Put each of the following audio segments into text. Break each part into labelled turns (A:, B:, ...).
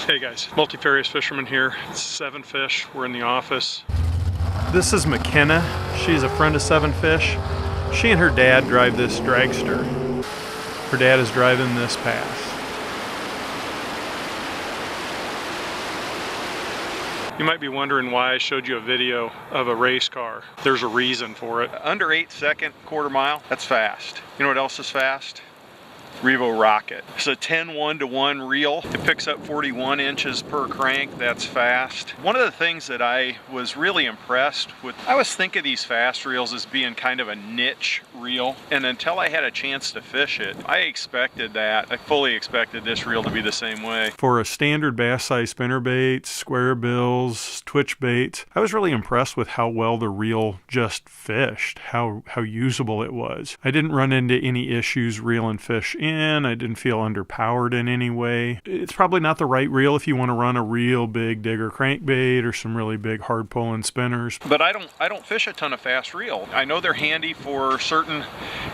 A: Hey guys, Multifarious Fisherman here. It's 7 Fish. We're in the office. This is McKenna. She's a friend of 7 Fish. She and her dad drive this dragster. Her dad is driving this pass. You might be wondering why I showed you a video of a race car. There's a reason for it.
B: Under 8-second quarter mile, that's fast. You know what else is fast? Revo Rocket. It's a 10 1-to-1 reel. It picks up 41 inches per crank. That's fast. One of the things that I was really impressed with, I always think of these fast reels as being kind of a niche reel, and until I had a chance to fish it, I expected that. I fully expected this reel to be the same way.
A: For a standard bass size spinnerbait, square bills, twitch baits, I was really impressed with how well the reel just fished, how usable it was. I didn't run into any issues reeling fish in. I didn't feel underpowered in any way. It's probably not the right reel if you want to run a real big digger crankbait or some really big hard pulling spinners.
B: But I don't fish a ton of fast reel. I know they're handy for certain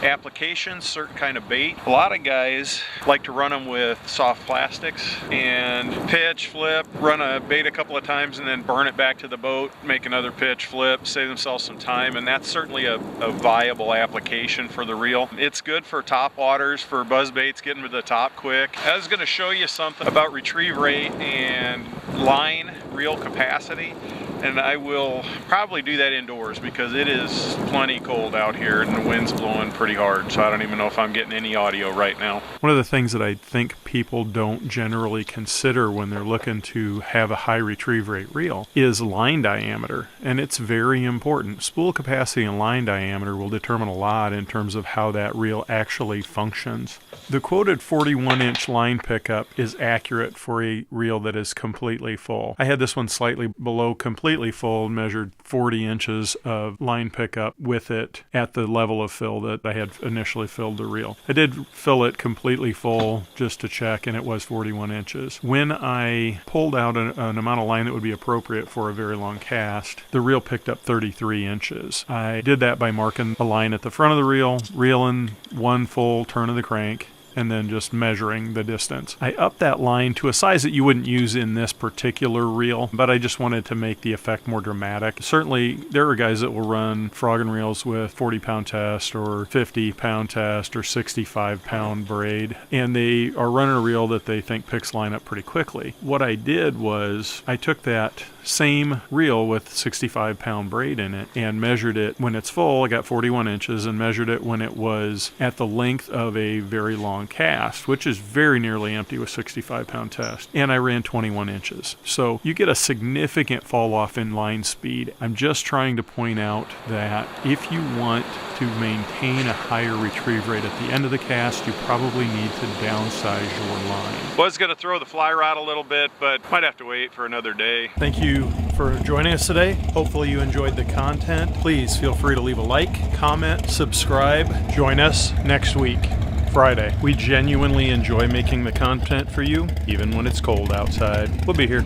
B: applications, certain kind of bait. A lot of guys like to run them with soft plastics and pitch, flip, run a bait a couple of times and then burn it back to the boat, make another pitch, flip, save themselves some time, and that's certainly a viable application for the reel. It's good for top waters, for buzz baits, getting to the top quick. I was going to show you something about retrieve rate and line reel capacity, and I will probably do that indoors because it is plenty cold out here and the wind's blowing pretty hard, so I don't even know if I'm getting any audio right now.
A: One of the things that I think people don't generally consider when they're looking to have a high retrieve rate reel is line diameter, and it's very important. Spool capacity and line diameter will determine a lot in terms of how that reel actually functions. The quoted 41-inch line pickup is accurate for a reel that is completely full. I had this one slightly below completely full, measured 40 inches of line pickup with it at the level of fill that I had initially filled the reel. I did fill it completely full just to check, and it was 41 inches. When I pulled out an amount of line that would be appropriate for a very long cast, the reel picked up 33 inches. I did that by marking a line at the front of the reel, reeling one full turn of the crank, and then just measuring the distance. I upped that line to a size that you wouldn't use in this particular reel, but I just wanted to make the effect more dramatic. Certainly, there are guys that will run frogging reels with 40-pound test or 50-pound test or 65-pound braid, and they are running a reel that they think picks line up pretty quickly. What I did was I took that same reel with 65-pound braid in it and measured it when it's full. I got 41 inches and measured it when it was at the length of a very long cast, which is very nearly empty with 65-pound test, and I ran 21 inches. So you get a significant fall off in line speed. I'm just trying to point out that if you want to maintain a higher retrieve rate at the end of the cast, you probably need to downsize your line.
B: Was going to throw the fly rod a little bit, but might have to wait for another day.
A: Thank you for joining us today. Hopefully you enjoyed the content. Please feel free to leave a like, comment, subscribe. Join us next week, Friday. We genuinely enjoy making the content for you, even when it's cold outside. We'll be here.